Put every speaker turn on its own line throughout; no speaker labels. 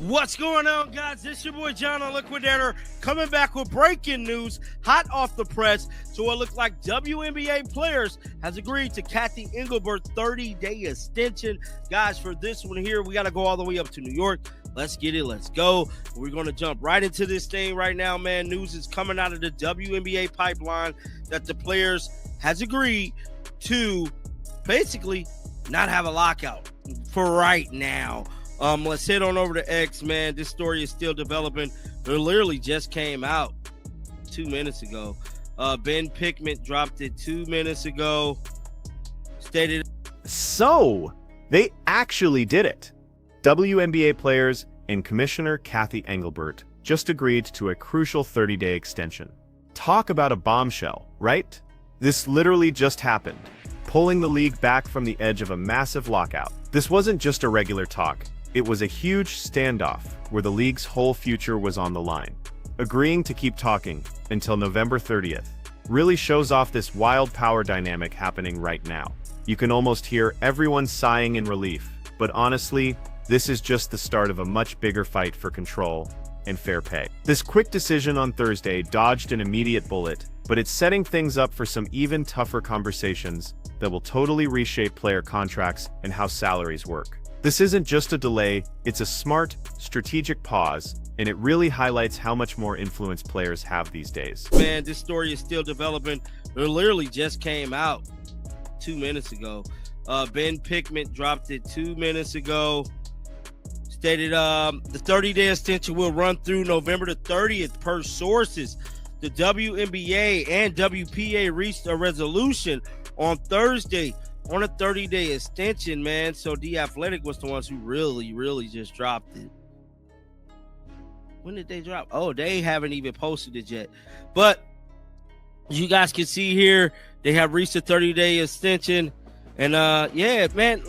What's going on, guys? This your boy John the Liquidator coming back with breaking news, hot off the press. So it looks like WNBA players has agreed to Cathy Engelbert 30-day extension. Guys, for this one here, we got to go all the way up to New York. Let's get it. Let's go. We're going to jump right into this thing right now, man. News is coming out of the WNBA pipeline that the players has agreed to basically not have a lockout for right now. Let's head on over to X, man. This story is still developing. It literally just came out 2 minutes ago. Ben Pickman dropped it 2 minutes ago. Stated.
So, they actually did it. WNBA players and Commissioner Cathy Engelbert just agreed to a crucial 30-day extension. Talk about a bombshell, right? This literally just happened, pulling the league back from the edge of a massive lockout. This wasn't just a regular talk. It was a huge standoff where the league's whole future was on the line. Agreeing to keep talking until November 30th really shows off this wild power dynamic happening right now. You can almost hear everyone sighing in relief, but honestly, this is just the start of a much bigger fight for control and fair pay. This quick decision on Thursday dodged an immediate bullet, but it's setting things up for some even tougher conversations that will totally reshape player contracts and how salaries work. This isn't just a delay, it's a smart, strategic pause, and it really highlights how much more influence players have these days.
Man, this story is still developing. It literally just came out 2 minutes ago. Ben Pickman dropped it 2 minutes ago. Stated the 30-day extension will run through November the 30th per sources. The WNBA and WPA reached a resolution on Thursday on a 30-day extension, man. So The Athletic was the ones who really just dropped it. When did they drop? Oh, they haven't even posted it yet. But you guys can see here, they have reached a 30-day extension. And yeah, man,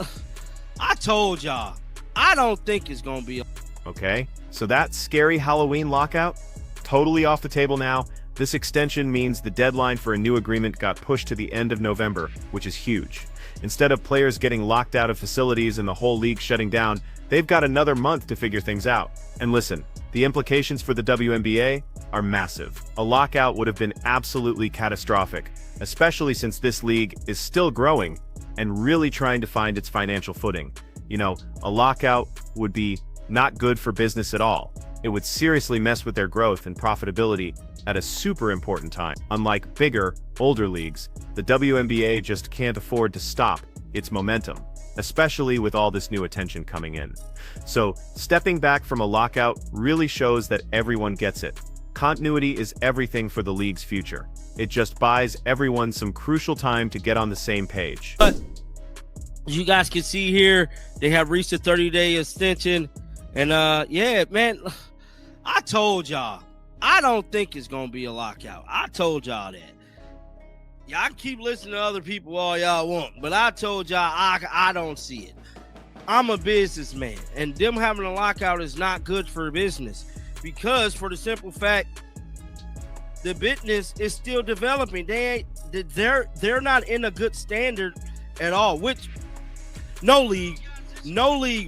I told y'all, I don't think it's gonna be
okay. So that scary Halloween lockout, totally off the table now. This extension means the deadline for a new agreement got pushed to the end of November, which is huge. Instead of players getting locked out of facilities and the whole league shutting down, they've got another month to figure things out. And listen, the implications for the WNBA are massive. A lockout would have been absolutely catastrophic, especially since this league is still growing and really trying to find its financial footing. You know, a lockout would be not good for business at all. It would seriously mess with their growth and profitability at a super important time. Unlike bigger, older leagues, the WNBA just can't afford to stop its momentum, especially with all this new attention coming in. So, stepping back from a lockout really shows that everyone gets it. Continuity is everything for the league's future. It just buys everyone some crucial time to get on the same page.
But you guys can see here, they have reached a 30-day extension. And yeah, man, I told y'all, I don't think it's gonna be a lockout. I told y'all that. Y'all keep listening to other people all y'all want, but I told y'all I don't see it. I'm a businessman, and them having a lockout is not good for business, because for the simple fact, the business is still developing. They're not in a good standard at all, which no league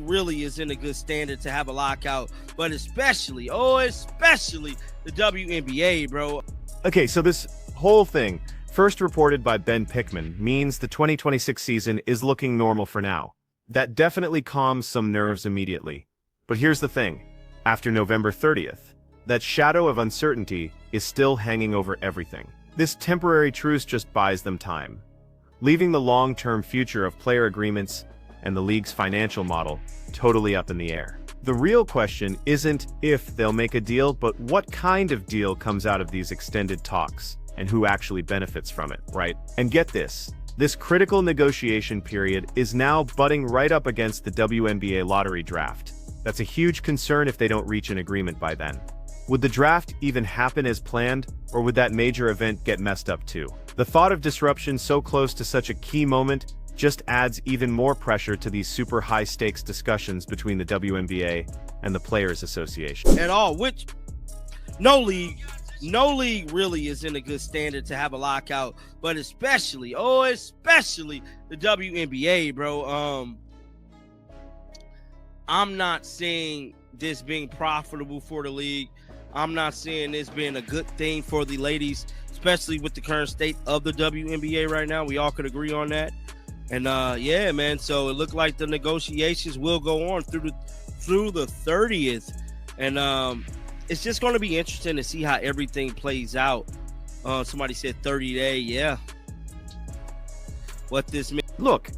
really is in a good standard to have a lockout, but especially the WNBA, bro.
Okay, so this whole thing, first reported by Ben Pickman, means the 2026 season is looking normal for now. That definitely calms some nerves immediately. But here's the thing, after November 30th, that shadow of uncertainty is still hanging over everything. This temporary truce just buys them time, leaving the long-term future of player agreements and the league's financial model totally up in the air. The real question isn't if they'll make a deal, but what kind of deal comes out of these extended talks, and who actually benefits from it, right? And get this critical negotiation period is now butting right up against the WNBA lottery draft. That's a huge concern if they don't reach an agreement by then. Would the draft even happen as planned, or would that major event get messed up too? The thought of disruption so close to such a key moment just adds even more pressure to these super high-stakes discussions between the WNBA and the Players Association.
At all, which no league really is in a good standard to have a lockout, but especially the WNBA, bro. I'm not saying this being profitable for the league. I'm not seeing this being a good thing for the ladies, especially with the current state of the WNBA right now. We all could agree on that. And yeah, man. So it looked like the negotiations will go on through the 30th, and it's just going to be interesting to see how everything plays out. Somebody said 30-day. Yeah. What this means?
Look,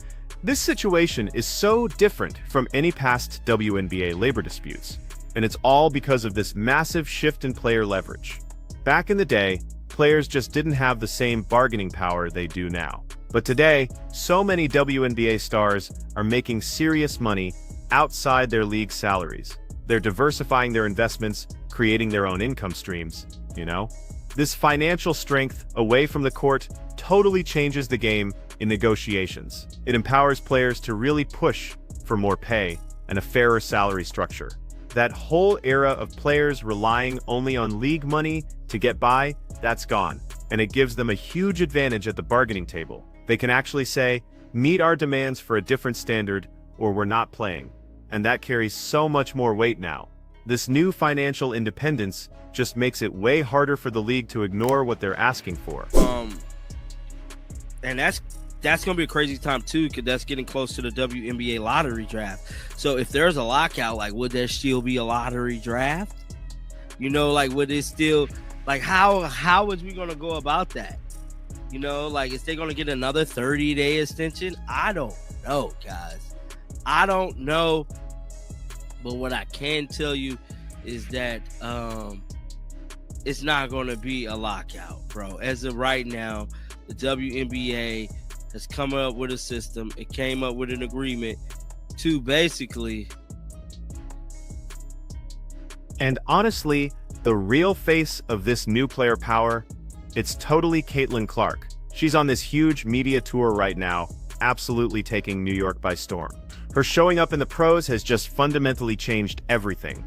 this situation is so different from any past WNBA labor disputes, and it's all because of this massive shift in player leverage. Back in the day, players just didn't have the same bargaining power they do now. But today, so many WNBA stars are making serious money outside their league salaries. They're diversifying their investments, creating their own income streams, you know? This financial strength away from the court totally changes the game in negotiations. It empowers players to really push for more pay and a fairer salary structure. That whole era of players relying only on league money to get by, that's gone. And it gives them a huge advantage at the bargaining table. They can actually say, meet our demands for a different standard, or we're not playing. And that carries so much more weight now. This new financial independence just makes it way harder for the league to ignore what they're asking for.
And that's going to be a crazy time too, because that's getting close to the WNBA lottery draft. So if there's a lockout, like, would there still be a lottery draft? You know, like, would it still, like, how is we going to go about that? You know, like, is they going to get another 30-day extension? I don't know, guys. I don't know. But what I can tell you is that it's not going to be a lockout, bro. As of right now, the WNBA has come up with a system. It came up with an agreement to basically.
And honestly, the real face of this new player power, it's totally Caitlin Clark. She's on this huge media tour right now, absolutely taking New York by storm. Her showing up in the pros has just fundamentally changed everything,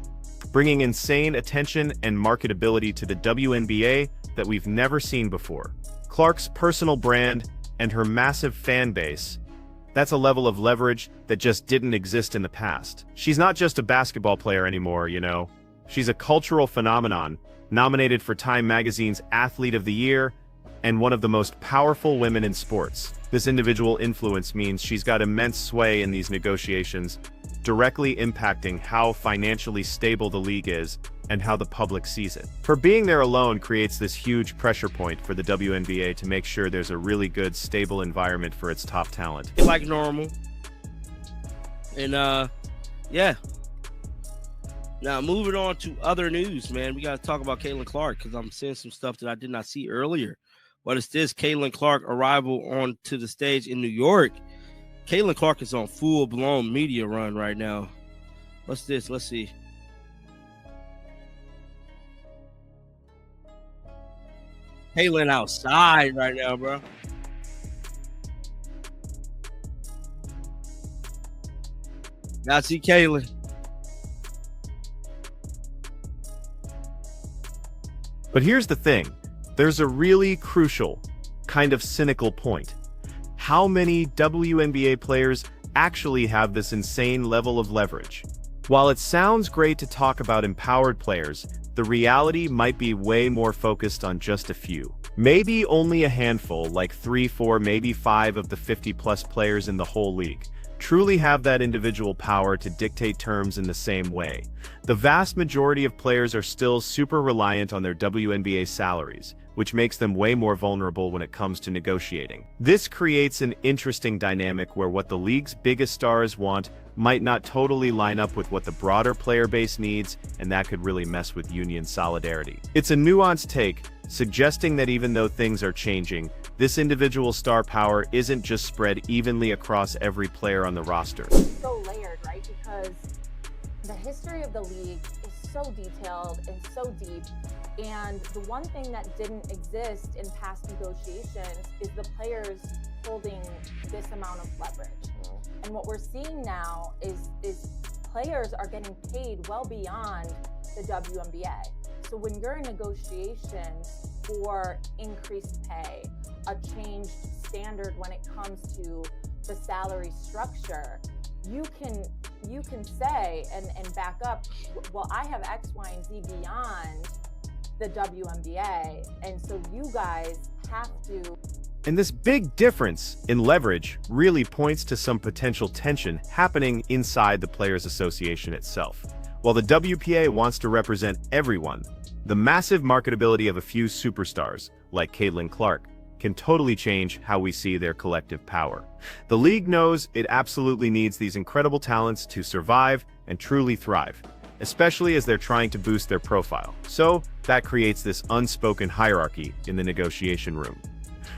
bringing insane attention and marketability to the WNBA that we've never seen before. Clark's personal brand and her massive fan base, that's a level of leverage that just didn't exist in the past. She's not just a basketball player anymore, you know. She's a cultural phenomenon, nominated for Time Magazine's Athlete of the Year, and one of the most powerful women in sports. This individual influence means she's got immense sway in these negotiations, directly impacting how financially stable the league is and how the public sees it. Her being there alone creates this huge pressure point for the WNBA to make sure there's a really good, stable environment for its top talent.
Like normal. And yeah. Now moving on to other news, man. We got to talk about Caitlin Clark because I'm seeing some stuff that I did not see earlier. What is this? Caitlin Clark arrival onto the stage in New York. Caitlin Clark is on full-blown media run right now. What's this? Let's see. Caitlin outside right now, bro. Now see Caitlin.
But here's the thing. There's a really crucial, kind of cynical point. How many WNBA players actually have this insane level of leverage? While it sounds great to talk about empowered players, the reality might be way more focused on just a few. Maybe only a handful, like 3, 4, maybe 5 of the 50-plus players in the whole league, truly have that individual power to dictate terms in the same way. The vast majority of players are still super reliant on their WNBA salaries, which makes them way more vulnerable when it comes to negotiating. This creates an interesting dynamic where what the league's biggest stars want might not totally line up with what the broader player base needs, and that could really mess with union solidarity. It's a nuanced take, suggesting that even though things are changing, this individual star power isn't just spread evenly across every player on the roster.
So layered, right? Because the history of the league is so detailed and so deep. And the one thing that didn't exist in past negotiations is the players holding this amount of leverage. And what we're seeing now is players are getting paid well beyond the WNBA. So when you're in negotiations for increased pay, a changed standard when it comes to the salary structure, you can say and back up, well, I have X, Y, and Z beyond the WNBA, and so you guys have to.
And this big difference in leverage really points to some potential tension happening inside the Players Association itself. While the WPA wants to represent everyone, the massive marketability of a few superstars, like Caitlin Clark, can totally change how we see their collective power. The league knows it absolutely needs these incredible talents to survive and truly thrive, especially as they're trying to boost their profile. So that creates this unspoken hierarchy in the negotiation room,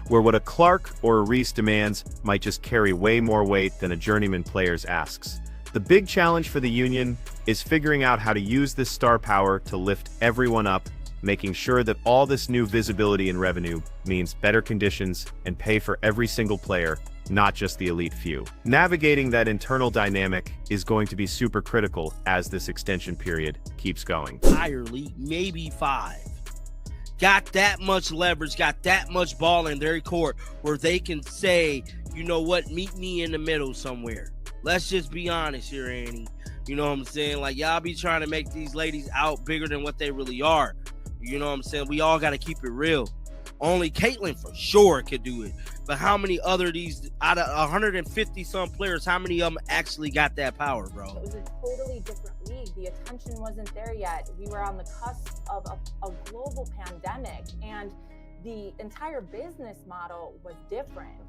where what a Clark or a Reese demands might just carry way more weight than a journeyman player's asks. The big challenge for the union is figuring out how to use this star power to lift everyone up, making sure that all this new visibility and revenue means better conditions and pay for every single player, not just the elite few. Navigating that internal dynamic is going to be super critical as this extension period keeps going.
Entirely, maybe 5. Got that much leverage, got that much ball in their court where they can say, you know what, meet me in the middle somewhere. Let's just be honest here, Annie. You know what I'm saying? Like, y'all be trying to make these ladies out bigger than what they really are. You know what I'm saying? We all got to keep it real. Only Caitlin for sure could do it. But how many other these, out of 150 some players, how many of them actually got that power, bro?
It was a totally different league. The attention wasn't there yet. We were on the cusp of a global pandemic, and the entire business model was different.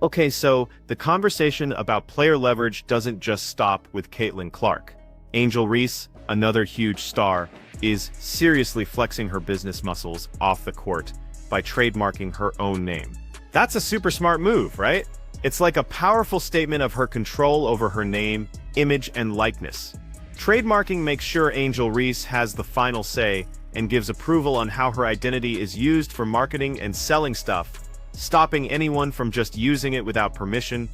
Okay, so the conversation about player leverage doesn't just stop with Caitlin Clark. Angel Reese, another huge star, is seriously flexing her business muscles off the court by trademarking her own name. That's a super smart move, right? It's like a powerful statement of her control over her name, image, and likeness. Trademarking makes sure Angel Reese has the final say and gives approval on how her identity is used for marketing and selling stuff, stopping anyone from just using it without permission.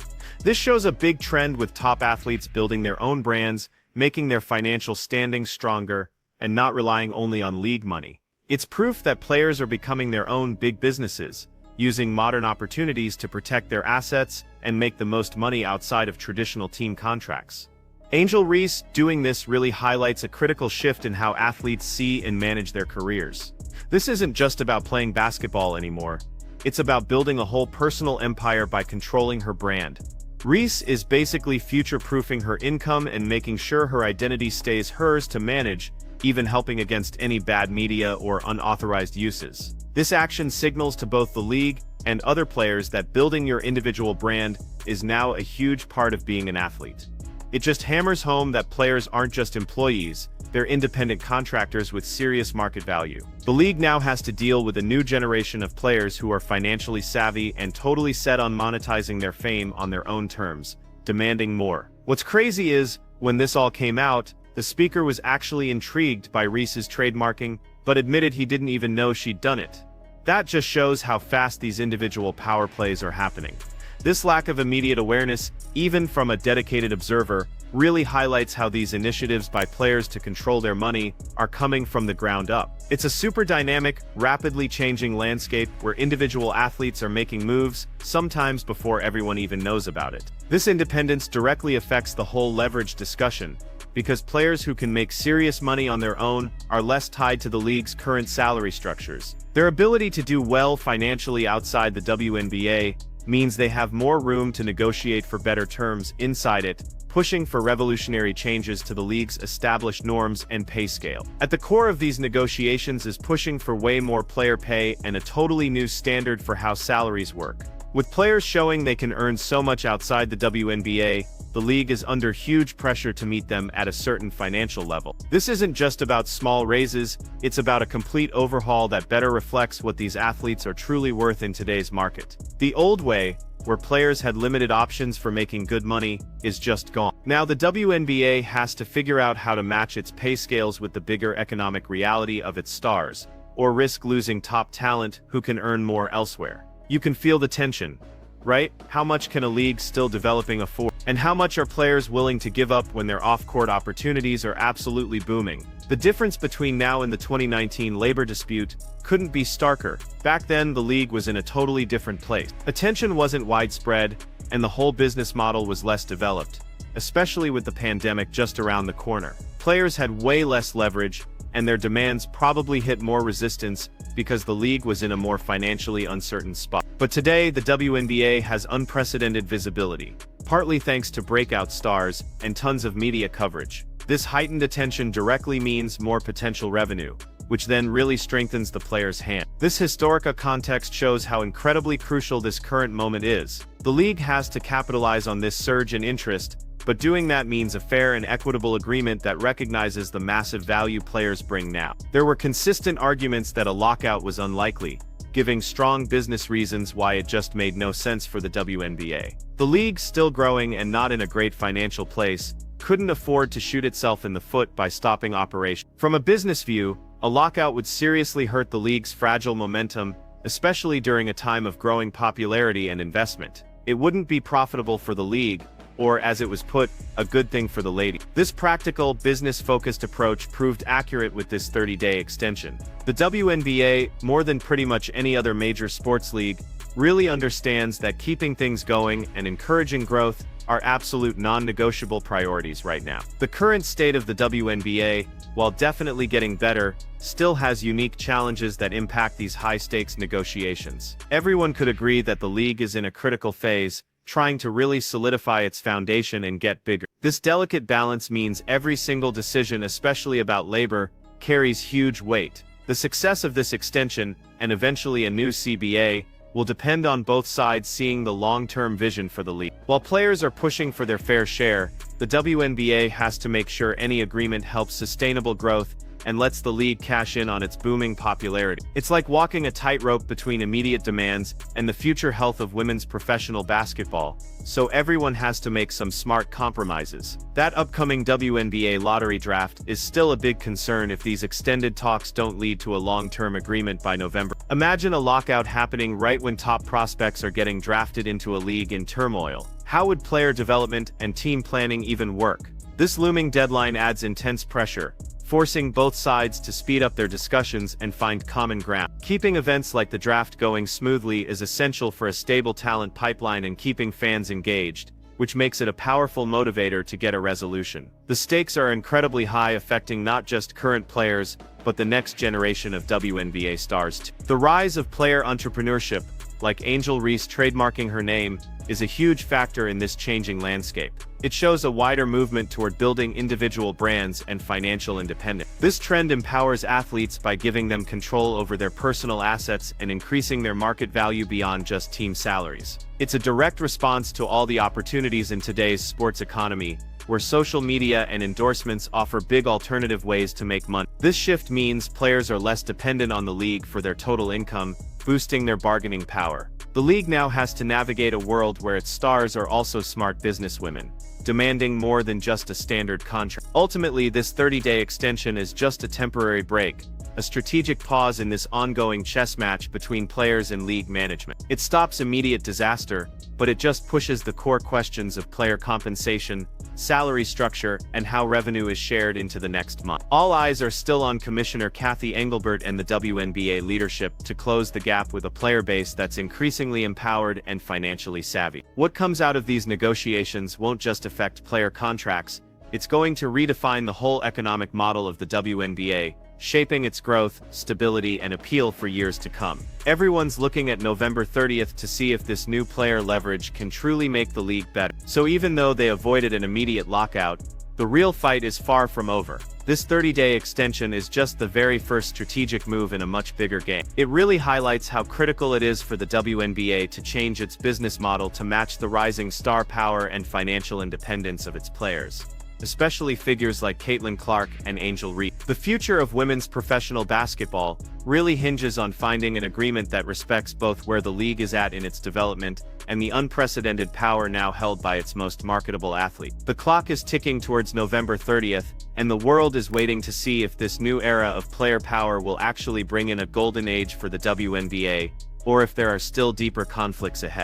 This shows a big trend with top athletes building their own brands, making their financial standing stronger, and not relying only on league money. It's proof that players are becoming their own big businesses, using modern opportunities to protect their assets and make the most money outside of traditional team contracts. Angel Reese doing this really highlights a critical shift in how athletes see and manage their careers. This isn't just about playing basketball anymore. It's about building a whole personal empire by controlling her brand. Reese is basically future-proofing her income and making sure her identity stays hers to manage, even helping against any bad media or unauthorized uses. This action signals to both the league and other players that building your individual brand is now a huge part of being an athlete. It just hammers home that players aren't just employees, they're independent contractors with serious market value. The league now has to deal with a new generation of players who are financially savvy and totally set on monetizing their fame on their own terms, demanding more. What's crazy is, when this all came out, the speaker was actually intrigued by Reese's trademarking, but admitted he didn't even know she'd done it. That just shows how fast these individual power plays are happening. This lack of immediate awareness, even from a dedicated observer, really highlights how these initiatives by players to control their money are coming from the ground up. It's a super dynamic, rapidly changing landscape where individual athletes are making moves, sometimes before everyone even knows about it. This independence directly affects the whole leverage discussion, because players who can make serious money on their own are less tied to the league's current salary structures. Their ability to do well financially outside the WNBA means they have more room to negotiate for better terms inside it, pushing for revolutionary changes to the league's established norms and pay scale. At the core of these negotiations is pushing for way more player pay and a totally new standard for how salaries work. With players showing they can earn so much outside the WNBA, the league is under huge pressure to meet them at a certain financial level. This isn't just about small raises, it's about a complete overhaul that better reflects what these athletes are truly worth in today's market. The old way, where players had limited options for making good money, is just gone. Now the WNBA has to figure out how to match its pay scales with the bigger economic reality of its stars, or risk losing top talent who can earn more elsewhere. You can feel the tension, right? How much can a league still developing afford? And how much are players willing to give up when their off-court opportunities are absolutely booming? The difference between now and the 2019 labor dispute couldn't be starker. Back then, the league was in a totally different place. Attention wasn't widespread, and the whole business model was less developed, especially with the pandemic just around the corner. Players had way less leverage, and their demands probably hit more resistance because the league was in a more financially uncertain spot. But today, the WNBA has unprecedented visibility, partly thanks to breakout stars and tons of media coverage. This heightened attention directly means more potential revenue, which then really strengthens the player's hand. This historical context shows how incredibly crucial this current moment is. The league has to capitalize on this surge in interest, but doing that means a fair and equitable agreement that recognizes the massive value players bring now. There were consistent arguments that a lockout was unlikely, giving strong business reasons why it just made no sense for the WNBA. The league, still growing and not in a great financial place, couldn't afford to shoot itself in the foot by stopping operations. From a business view, a lockout would seriously hurt the league's fragile momentum, especially during a time of growing popularity and investment. It wouldn't be profitable for the league, or as it was put, a good thing for the lady. This practical, business-focused approach proved accurate with this 30-day extension. The WNBA, more than pretty much any other major sports league, really understands that keeping things going and encouraging growth are absolute non-negotiable priorities right now. The current state of the WNBA, while definitely getting better, still has unique challenges that impact these high-stakes negotiations. Everyone could agree that the league is in a critical phase, trying to really solidify its foundation and get bigger. This delicate balance means every single decision, especially about labor, carries huge weight. The success of this extension, and eventually a new CBA, will depend on both sides seeing the long-term vision for the league. While players are pushing for their fair share, the WNBA has to make sure any agreement helps sustainable growth and lets the league cash in on its booming popularity. It's like walking a tightrope between immediate demands and the future health of women's professional basketball, so everyone has to make some smart compromises. That upcoming WNBA lottery draft is still a big concern if these extended talks don't lead to a long-term agreement by November. Imagine a lockout happening right when top prospects are getting drafted into a league in turmoil. How would player development and team planning even work? This looming deadline adds intense pressure, forcing both sides to speed up their discussions and find common ground. Keeping events like the draft going smoothly is essential for a stable talent pipeline and keeping fans engaged, which makes it a powerful motivator to get a resolution. The stakes are incredibly high, affecting not just current players, but the next generation of WNBA stars too. The rise of player entrepreneurship, like Reese trademarking her name, is a huge factor in this changing landscape. It shows a wider movement toward building individual brands and financial independence. This trend empowers athletes by giving them control over their personal assets and increasing their market value beyond just team salaries. It's a direct response to all the opportunities in today's sports economy, where social media and endorsements offer big alternative ways to make money. This shift means players are less dependent on the league for their total income, boosting their bargaining power. The league now has to navigate a world where its stars are also smart businesswomen, demanding more than just a standard contract. Ultimately, this 30-day extension is just a temporary break, a strategic pause in this ongoing chess match between players and league management. It stops immediate disaster, but it just pushes the core questions of player compensation, salary structure, and how revenue is shared into the next month. All eyes are still on Commissioner Cathy Engelbert and the WNBA leadership to close the gap with a player base that's increasingly empowered and financially savvy. What comes out of these negotiations won't just affect player contracts, it's going to redefine the whole economic model of the WNBA, shaping its growth, stability, and appeal for years to come. Everyone's looking at November 30th to see if this new player leverage can truly make the league better. So even though they avoided an immediate lockout, the real fight is far from over. This 30-day extension is just the very first strategic move in a much bigger game. It really highlights how critical it is for the WNBA to change its business model to match the rising star power and financial independence of its players, especially figures like Caitlin Clark and Reese. The future of women's professional basketball really hinges on finding an agreement that respects both where the league is at in its development and the unprecedented power now held by its most marketable athlete. The clock is ticking towards November 30th, and the world is waiting to see if this new era of player power will actually bring in a golden age for the WNBA, or if there are still deeper conflicts ahead.